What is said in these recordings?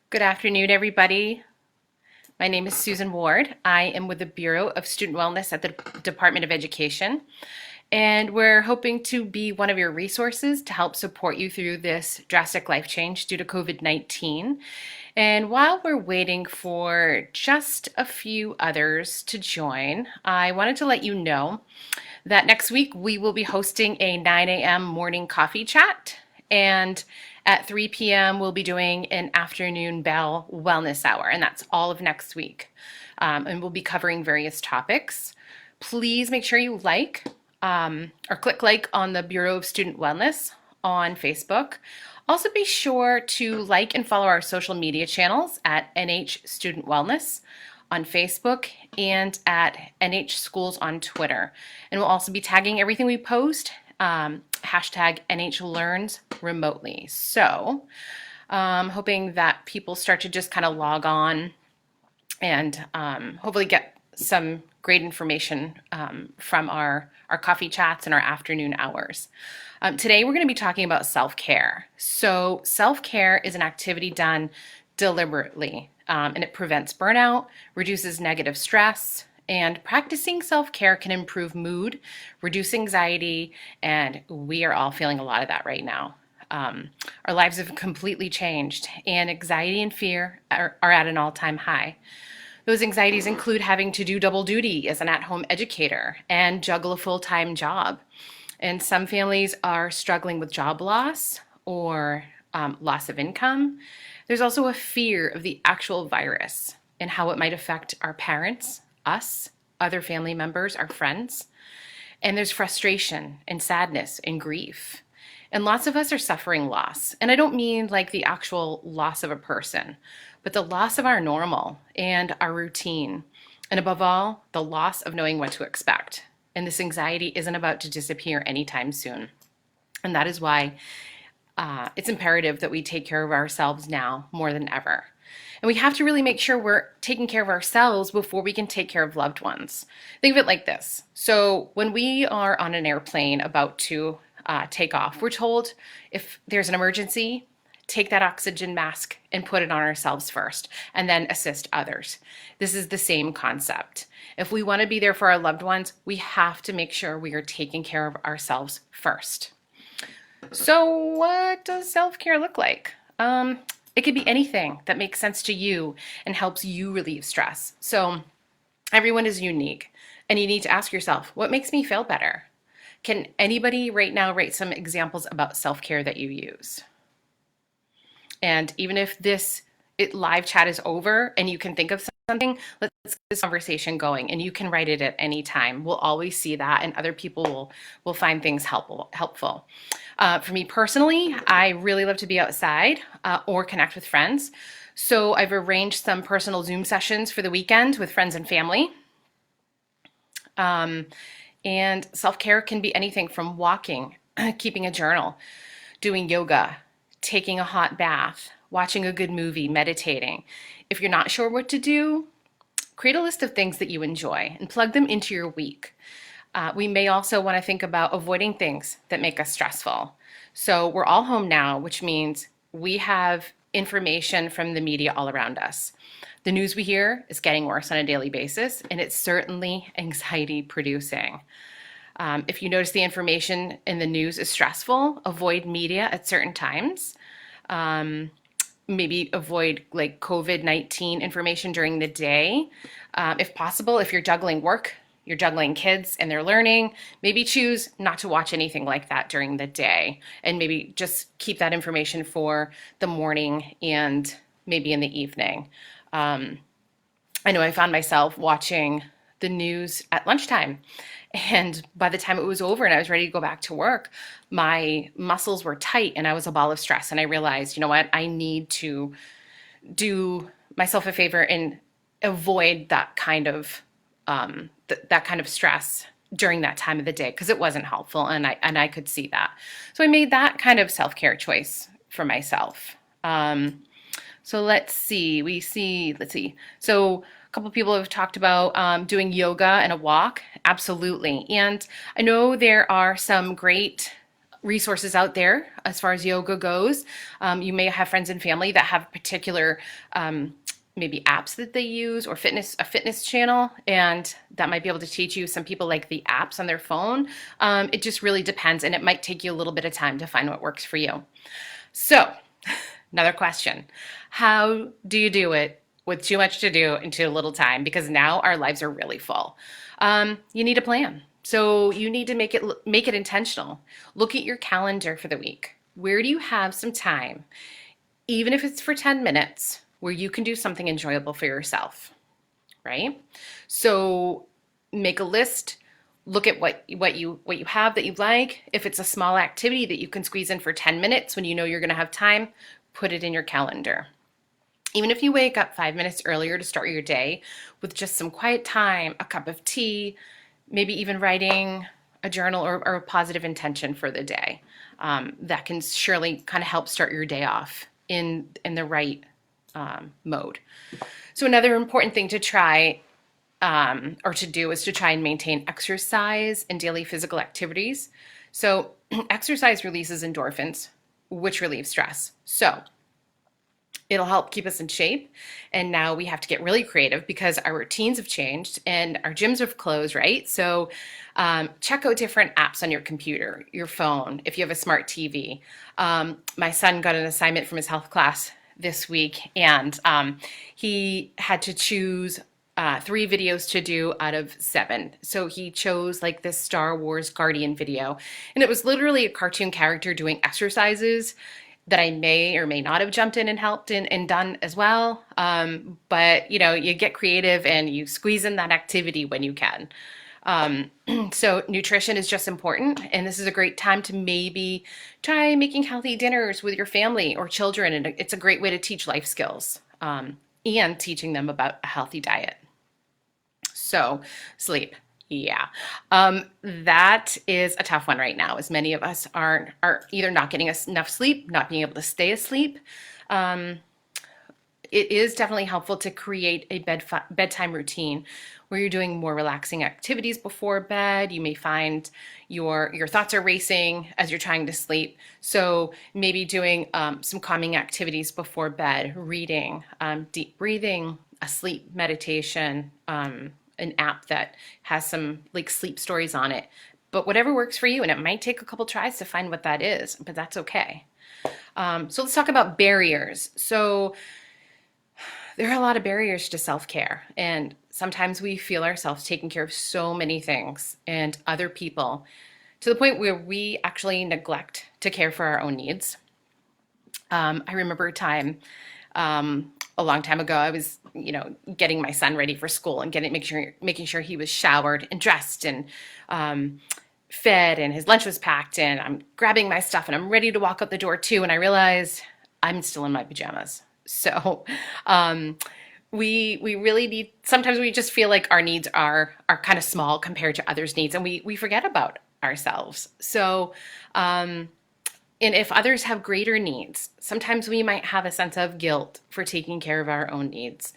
Good afternoon, everybody. My name is Susan Ward. I am with the Bureau of Student Wellness at the Department of Education, and we're hoping to be one of your resources to help support you through this drastic life change due to COVID-19. And while we're waiting for just a few others to join, I wanted to let you know that next week we will be hosting a 9 a.m. morning coffee chat, and at 3 p.m. we'll be doing an afternoon bell wellness hour, and that's all of next week. And we'll be covering various topics. Please make sure you or click like on the Bureau of Student Wellness on Facebook. Also be sure to like and follow our social media channels at NH Student Wellness on Facebook and at NH Schools on Twitter. And we'll also be tagging everything we post, hashtag NH Learns Remotely. So hoping that people start to just kind of log on and hopefully get some great information from our coffee chats and our afternoon hours. Today we're going to be talking about self-care. So self-care is an activity done deliberately, and it prevents burnout, reduces negative stress, and practicing self-care can improve mood, reduce anxiety, and we are all feeling a lot of that right now. Our lives have completely changed, and anxiety and fear are at an all-time high. Those anxieties include having to do double duty as an at-home educator and juggle a full-time job. And some families are struggling with job loss or loss of income. There's also a fear of the actual virus and how it might affect our parents, us, other family members, our friends. And there's frustration and sadness and grief. And lots of us are suffering loss. And I don't mean like the actual loss of a person, but the loss of our normal and our routine. And above all, the loss of knowing what to expect. And this anxiety isn't about to disappear anytime soon. And that is why it's imperative that we take care of ourselves now more than ever. And we have to really make sure we're taking care of ourselves before we can take care of loved ones. Think of it like this. So when we are on an airplane about to take off, we're told if there's an emergency, take that oxygen mask and put it on ourselves first, and then assist others. This is the same concept. If we want to be there for our loved ones, we have to make sure we are taking care of ourselves first. So what does self-care look like? It could be anything that makes sense to you and helps you relieve stress. So everyone is unique, and you need to ask yourself, what makes me feel better? Can anybody right now write some examples about self-care that you use? And even if this live chat is over and you can think of something, let's get this conversation going, and you can write it at any time. We'll always see that, and other people will find things helpful. For me personally, I really love to be outside or connect with friends. So I've arranged some personal Zoom sessions for the weekend with friends and family. And self-care can be anything from walking, keeping a journal, doing yoga, taking a hot bath, watching a good movie, meditating. If you're not sure what to do, create a list of things that you enjoy and plug them into your week. We may also want to think about avoiding things that make us stressful. So we're all home now, which means we have information from the media all around us. The news we hear is getting worse on a daily basis, and it's certainly anxiety producing. If you notice the information in the news is stressful, avoid media at certain times. Maybe avoid like COVID-19 information during the day. If possible, if you're juggling work, you're juggling kids and they're learning, maybe choose not to watch anything like that during the day, and maybe just keep that information for the morning and maybe in the evening. I know I found myself watching the news at lunchtime, and by the time it was over and I was ready to go back to work, my muscles were tight and I was a ball of stress. And I realized, you know what, I need to do myself a favor and avoid that kind of stress during that time of the day, because it wasn't helpful, and I could see that. So I made that kind of self-care choice for myself. So let's see. So a couple of people have talked about doing yoga and a walk. Absolutely. And I know there are some great resources out there as far as yoga goes. You may have friends and family that have particular maybe apps that they use or a fitness channel, and that might be able to teach you. Some people like the apps on their phone. It just really depends, and it might take you a little bit of time to find what works for you. So, another question. How do you do it with too much to do and too little time? Because now our lives are really full. You need a plan. So you need to make it intentional. Look at your calendar for the week. Where do you have some time, even if it's for 10 minutes, where you can do something enjoyable for yourself, right? So make a list. Look at what you have that you like. If it's a small activity that you can squeeze in for 10 minutes when you know you're going to have time, put it in your calendar. Even if you wake up 5 minutes earlier to start your day with just some quiet time, a cup of tea, maybe even writing a journal or a positive intention for the day, that can surely kind of help start your day off in the right mode. So another important thing to try or to do is to try and maintain exercise and daily physical activities. So exercise releases endorphins, which relieve stress. So it'll help keep us in shape. And now we have to get really creative because our routines have changed and our gyms have closed, right? So check out different apps on your computer, your phone, if you have a smart TV. My son got an assignment from his health class this week, and he had to choose 3 videos to do out of 7. So he chose like this Star Wars Guardian video, and it was literally a cartoon character doing exercises that I may or may not have jumped in and helped in and done as well. But you get creative and you squeeze in that activity when you can. So nutrition is just important, and this is a great time to maybe try making healthy dinners with your family or children, and it's a great way to teach life skills and teaching them about a healthy diet. So sleep. Yeah, that is a tough one right now, as many of us are either not getting enough sleep, not being able to stay asleep. It is definitely helpful to create a bedtime routine where you're doing more relaxing activities before bed. You may find your thoughts are racing as you're trying to sleep. So maybe doing some calming activities before bed, reading, deep breathing, a sleep meditation, an app that has some like sleep stories on it. But whatever works for you, and it might take a couple tries to find what that is, but that's okay. So let's talk about barriers. So there are a lot of barriers to self-care, and sometimes we feel ourselves taking care of so many things and other people to the point where we actually neglect to care for our own needs. I remember a time a long time ago, I was, getting my son ready for school and making sure he was showered and dressed and fed and his lunch was packed, and I'm grabbing my stuff and I'm ready to walk out the door too. And I realized I'm still in my pajamas. So we really need, sometimes we just feel like our needs are kind of small compared to others' needs, and we forget about ourselves. So and if others have greater needs, sometimes we might have a sense of guilt for taking care of our own needs.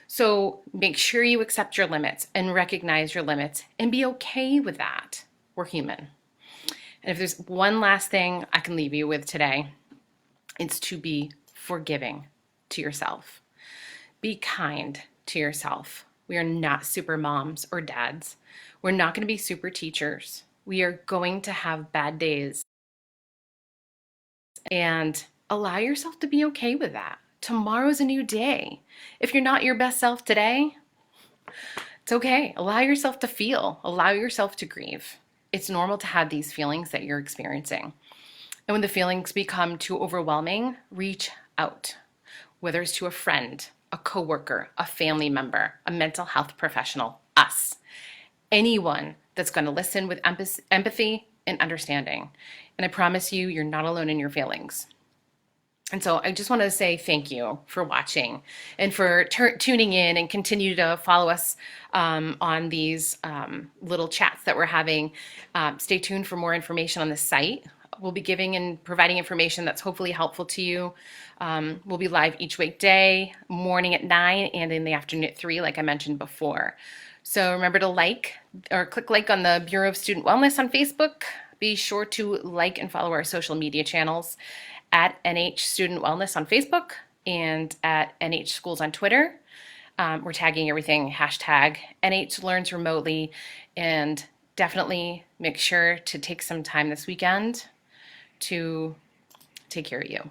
So make sure you accept your limits and recognize your limits and be okay with that. We're human. And if there's one last thing I can leave you with today, it's to be forgiving to yourself. Be kind to yourself. We are not super moms or dads. We're not going to be super teachers. We are going to have bad days. And allow yourself to be okay with that. Tomorrow's a new day. If you're not your best self today, it's okay. Allow yourself to feel. Allow yourself to grieve. It's normal to have these feelings that you're experiencing. And when the feelings become too overwhelming, reach out, whether it's to a friend, a coworker, a family member, a mental health professional, us, anyone that's going to listen with empathy and understanding. And I promise you, you're not alone in your feelings. And so I just want to say thank you for watching and for tuning in, and continue to follow us on these little chats that we're having. Stay tuned for more information on the site. We'll be giving and providing information that's hopefully helpful to you. We'll be live each weekday, morning at 9 and in the afternoon at 3, like I mentioned before. So remember to like or click like on the Bureau of Student Wellness on Facebook Be sure to like and follow our social media channels at NH Student Wellness on Facebook and at NH Schools on Twitter. We're tagging everything hashtag NH Learns Remotely, and definitely make sure to take some time this weekend to take care of you.